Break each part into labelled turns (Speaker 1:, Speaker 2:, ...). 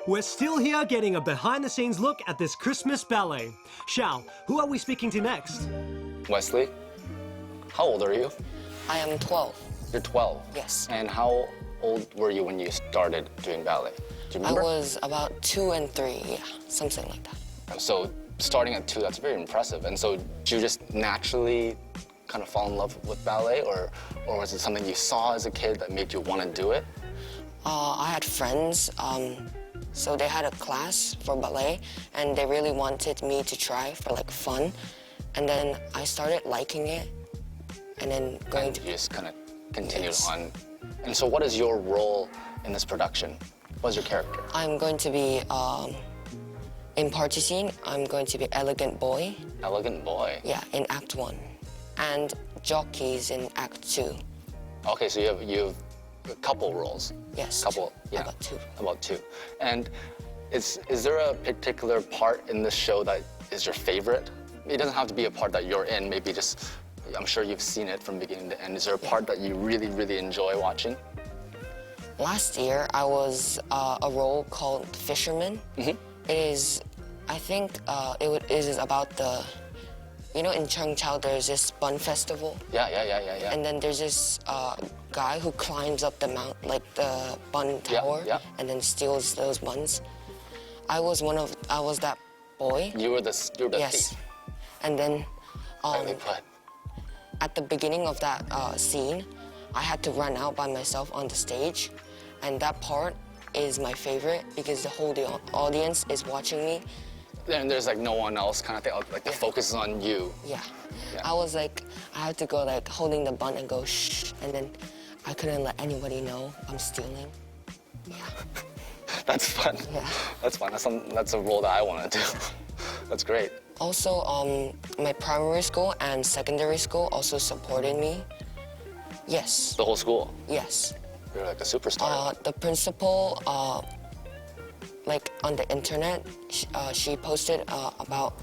Speaker 1: We're still here getting a behind-the-scenes look at this Christmas ballet. Xiao, who are we speaking to next?
Speaker 2: Wesley, how old are you?
Speaker 3: I am 12.
Speaker 2: You're 12?
Speaker 3: Yes.
Speaker 2: And how old were you when you started doing ballet? Do you remember?
Speaker 3: I was about 2 and 3, yeah, something like that.
Speaker 2: So starting at 2, that's very impressive. And so did you just naturally kind of fall in love with ballet, or was it something you saw as a kid that made you want to do it?
Speaker 3: I had friends, so they had a class for ballet, and they really wanted me to try for like fun. And then I started liking it, and then going to...
Speaker 2: You just kind of continued
Speaker 3: Yes.
Speaker 2: on. And so what is your role in this production? What is your character?
Speaker 3: I'm going to be, in party scene, I'm going to be elegant boy.
Speaker 2: Elegant boy.
Speaker 3: Yeah, in Act 1. And jockeys in Act 2.
Speaker 2: Okay, so you have a couple roles.
Speaker 3: Yes.
Speaker 2: Couple, yeah.
Speaker 3: About 2.
Speaker 2: About 2. And is there a particular part in this show that is your favorite? It doesn't have to be a part that you're in, maybe just, I'm sure you've seen it from beginning to end. Is there a part that you really, really enjoy watching?
Speaker 3: Last year, I was a role called Fisherman.
Speaker 2: Mm-hmm.
Speaker 3: It is, I think, it is about the, you know, in Chengchao, there's this bun festival.
Speaker 2: Yeah.
Speaker 3: And then there's this guy who climbs up the mount, like the bun tower,
Speaker 2: yeah.
Speaker 3: and then steals those buns. I was that boy.
Speaker 2: You were the
Speaker 3: Yes.
Speaker 2: thief.
Speaker 3: And then
Speaker 2: Rightly put.
Speaker 3: at the beginning of that scene, I had to run out by myself on the stage. And that part is my favorite because the whole audience is watching me.
Speaker 2: And there's like no one else kind of thing, like the focus is on you.
Speaker 3: Yeah. I was like, I had to go like holding the bun and go shh, and then I couldn't let anybody know I'm stealing. Yeah.
Speaker 2: That's fun.
Speaker 3: Yeah.
Speaker 2: That's fun. That's a role that I want to do. That's great.
Speaker 3: Also, my primary school and secondary school also supported me. Yes.
Speaker 2: The whole school.
Speaker 3: Yes.
Speaker 2: You're like a superstar.
Speaker 3: The principal, like on the internet, she posted about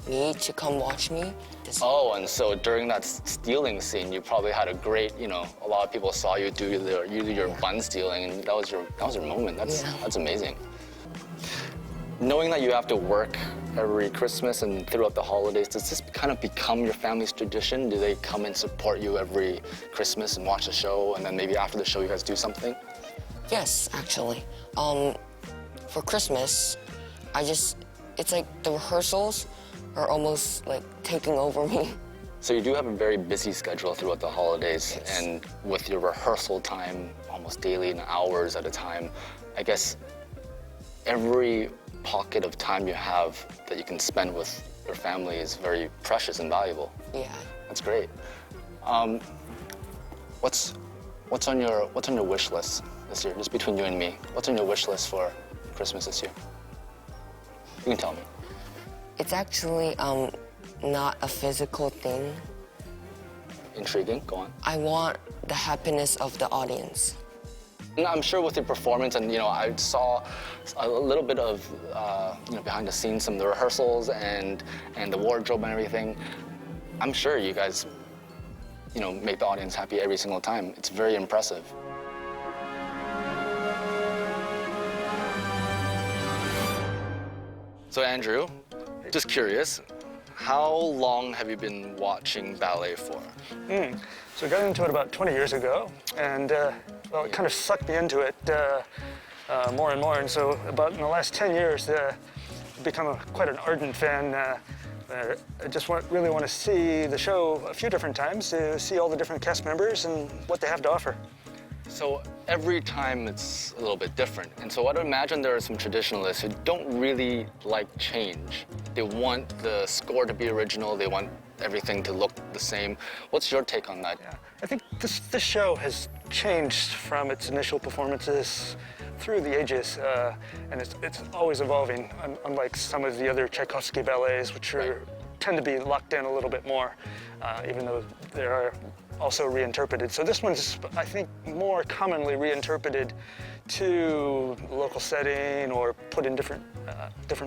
Speaker 3: me to come watch me.
Speaker 2: Oh, and so during that stealing scene, you probably had a great, you know, a lot of people saw you do your bun stealing, and that was your moment. That's amazing. Knowing that you have to work every Christmas and throughout the holidays, does this kind of become your family's tradition? Do they come and support you every Christmas and watch the show, and then maybe after the show you guys do something?
Speaker 3: Yes, actually. For Christmas, it's like the rehearsals are almost like taking over me.
Speaker 2: So you do have a very busy schedule throughout the holidays,
Speaker 3: Yes.
Speaker 2: and with your rehearsal time almost daily and hours at a time, I guess every pocket of time you have that you can spend with your family is very precious and valuable.
Speaker 3: Yeah.
Speaker 2: That's great. What's on your wish list this year? Just between you and me, what's on your wish list for Christmas this year? You can tell me.
Speaker 3: It's actually not a physical thing.
Speaker 2: Intriguing. Go on.
Speaker 3: I want the happiness of the audience.
Speaker 2: And I'm sure with your performance, and I saw a little bit of behind the scenes, some of the rehearsals and the wardrobe and everything. I'm sure you guys, make the audience happy every single time. It's very impressive. So Andrew, just curious, how long have you been watching ballet for?
Speaker 4: So I got into it about 20 years ago, and well, it kind of sucked me into it more and more. And so about in the last 10 years, I've become quite an ardent fan. I just really want to see the show a few different times to see all the different cast members and what they have to offer.
Speaker 2: So every time it's a little bit different. And so I'd imagine there are some traditionalists who don't really like change. They want the score to be original. They want everything to look the same. What's your take on that?
Speaker 4: Yeah, I think this show has changed from its initial performances through the ages, and it's always evolving, unlike some of the other Tchaikovsky ballets, which tend to be locked in a little bit more, even though they are also reinterpreted. So this one's, I think, more commonly reinterpreted to local setting or put in different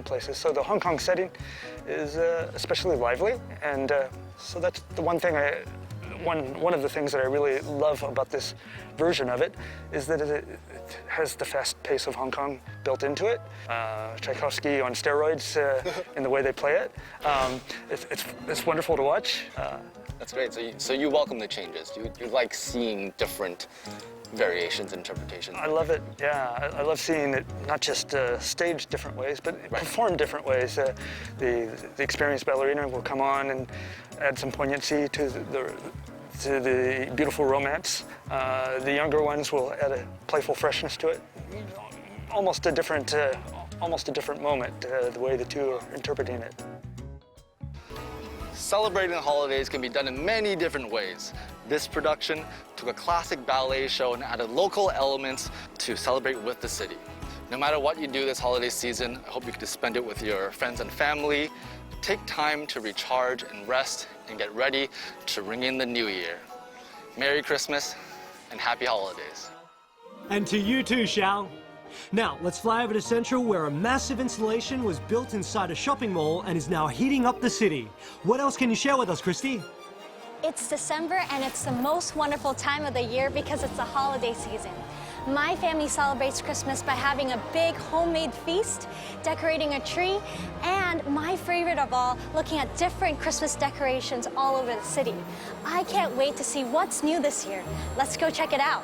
Speaker 4: places. So the Hong Kong setting is especially lively, and so that's the one thing I one of the things that I really love about this version of it is that it has the fast pace of Hong Kong built into it. Tchaikovsky on steroids in the way they play it. It's wonderful to watch.
Speaker 2: That's great. So you welcome the changes. You like seeing different variations, interpretations.
Speaker 4: I love it, yeah. I love seeing it not just staged different ways, but performed different ways. The experienced ballerina will come on and add some poignancy to the beautiful romance. The younger ones will add a playful freshness to it. Almost a different moment, the way the two are interpreting it.
Speaker 2: Celebrating the holidays can be done in many different ways. This production took a classic ballet show and added local elements to celebrate with the city. No matter what you do this holiday season, I hope you get to spend it with your friends and family. Take time to recharge and rest and get ready to ring in the new year. Merry Christmas and happy holidays.
Speaker 1: And to you too, Xiao. Now, let's fly over to Central, where a massive installation was built inside a shopping mall and is now heating up the city. What else can you share with us, Christie?
Speaker 5: It's December and it's the most wonderful time of the year because it's the holiday season. My family celebrates Christmas by having a big homemade feast, decorating a tree, and my favorite of all, looking at different Christmas decorations all over the city. I can't wait to see what's new this year. Let's go check it out.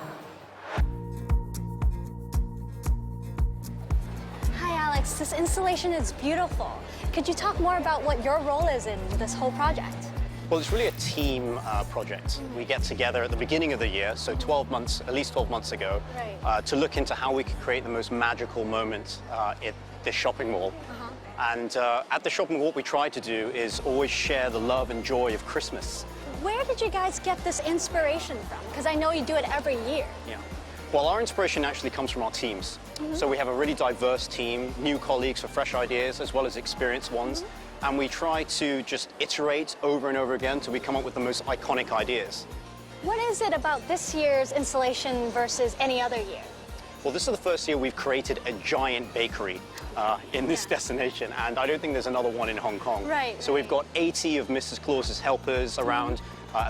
Speaker 5: Hi Alex, this installation is beautiful. Could you talk more about what your role is in this whole project?
Speaker 6: Well, it's really a team project. We get together at the beginning of the year, so 12 months, at least 12 months ago, to look into how we could create the most magical moment at this shopping mall. And at the shopping mall, what we try to do is always share the love and joy of Christmas.
Speaker 5: Where did you guys get this inspiration from? Because I know you do it every year.
Speaker 6: Yeah. Well, our inspiration actually comes from our teams. So we have a really diverse team, new colleagues for fresh ideas, as well as experienced ones. And we try to just iterate over and over again until we come up with the most iconic ideas.
Speaker 5: What is it about this year's installation versus any other year?
Speaker 6: Well, this is the first year we've created a giant bakery in this destination, and I don't think there's another one in Hong Kong.
Speaker 5: Right.
Speaker 6: So we've got 80 of Mrs. Claus's helpers around,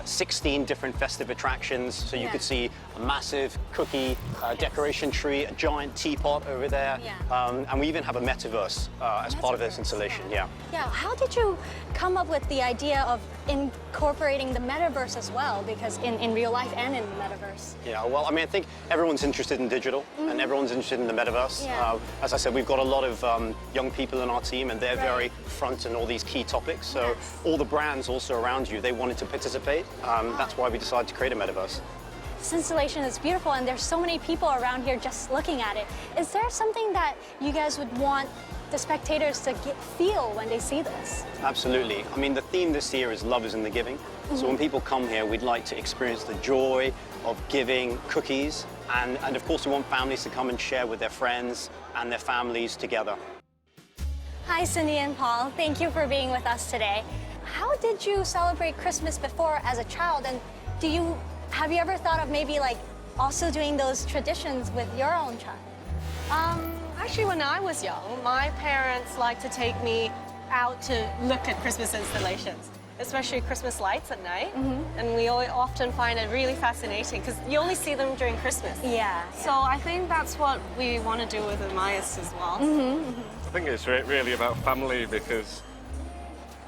Speaker 6: 16 different festive attractions, so you could see a massive cookie decoration tree, a giant teapot over there, and we even have a metaverse as part of this installation. Yeah.
Speaker 5: How did you come up with the idea of incorporating the metaverse as well? Because in real life and in the metaverse.
Speaker 6: Yeah, well, I mean, I think everyone's interested in digital and everyone's interested in the metaverse. As I said, we've got a lot of young people in our team and they're very front in all these key topics. So all the brands also around you, they wanted to participate. That's why we decided to create a metaverse.
Speaker 5: This installation is beautiful and there's so many people around here just looking at it. Is there something that you guys would want the spectators to feel when they see this?
Speaker 6: Absolutely. I mean, the theme this year is love is in the giving. So when people come here, we'd like to experience the joy of giving cookies. And of course, we want families to come and share with their friends and their families together.
Speaker 5: Hi, Cindy and Paul. Thank you for being with us today. How did you celebrate Christmas before as a child? And have you ever thought of maybe like also doing those traditions with your own child?
Speaker 7: Actually, when I was young, my parents liked to take me out to look at Christmas installations, especially Christmas lights at night. And we often find it really fascinating because you only see them during Christmas. So I think that's what we want to do with Emmaus as well.
Speaker 8: I think it's really about family because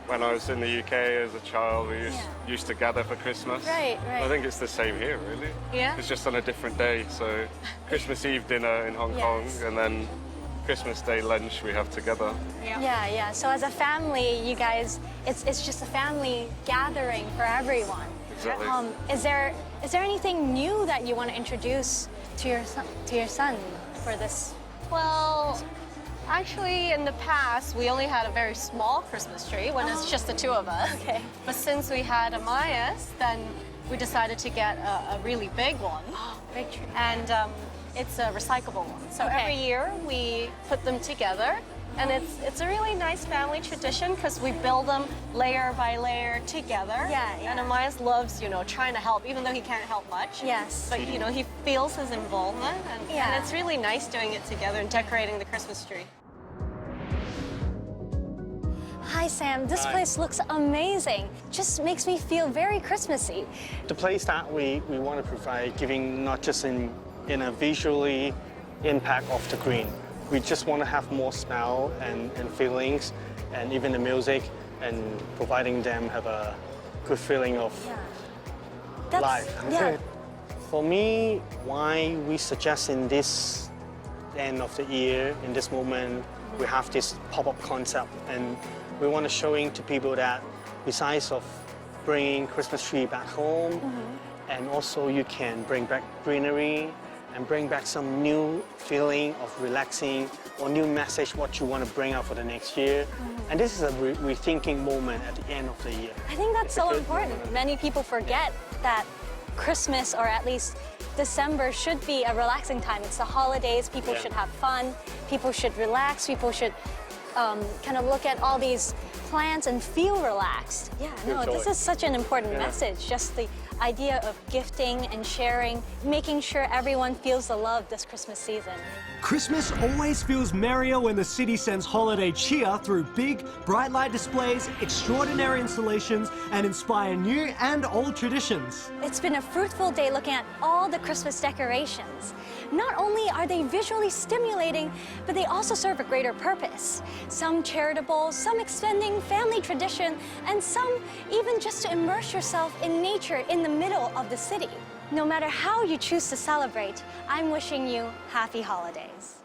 Speaker 8: when I was in the UK as a child, we used to gather for Christmas.
Speaker 5: Right.
Speaker 8: I think it's the same here, really.
Speaker 7: Yeah.
Speaker 8: It's just on a different day. So Christmas Eve dinner in Hong Kong, and then Christmas Day lunch we have together.
Speaker 5: Yeah. So as a family, you guys, it's just a family gathering for everyone.
Speaker 8: Exactly.
Speaker 5: Is there anything new that you want to introduce to your son for this?
Speaker 7: Well, actually, in the past, we only had a very small Christmas tree when it's just the two of us.
Speaker 5: Okay.
Speaker 7: But since we had Emmaus, then we decided to get a really big one.
Speaker 5: Big tree.
Speaker 7: And it's a recyclable one. So every year we put them together. And it's a really nice family tradition because we build them layer by layer together. And Emmaus loves, trying to help, even though he can't help much.
Speaker 5: Yes.
Speaker 7: But, he feels his involvement. And it's really nice doing it together and decorating the Christmas tree.
Speaker 5: Hi, Sam. This place looks amazing. Just makes me feel very Christmassy.
Speaker 9: The place that we want to provide, giving not just in a visually impact of the green. We just want to have more smell and feelings, and even the music, and providing them have a good feeling of life.
Speaker 5: Yeah.
Speaker 9: For me, why we suggest in this end of the year, in this moment, we have this pop-up concept, and we want to showing to people that besides of bringing Christmas tree back home, and also you can bring back greenery and bring back some new feeling of relaxing or new message what you want to bring out for the next year. And this is a rethinking moment at the end of the year.
Speaker 5: I think that's so important. Many people forget that Christmas, or at least December, should be a relaxing time. It's the holidays, people should have fun, people should relax, people should kind of look at all these plants and feel relaxed. Yeah, no, this is such an important message, just the idea of gifting and sharing, making sure everyone feels the love this Christmas season.
Speaker 1: Christmas always feels merrier when the city sends holiday cheer through big, bright light displays, extraordinary installations, and inspire new and old traditions.
Speaker 5: It's been a fruitful day looking at all the Christmas decorations. Not only are they visually stimulating, but they also serve a greater purpose. Some charitable, some extending family tradition, and some even just to immerse yourself in nature in the middle of the city. No matter how you choose to celebrate, I'm wishing you happy holidays.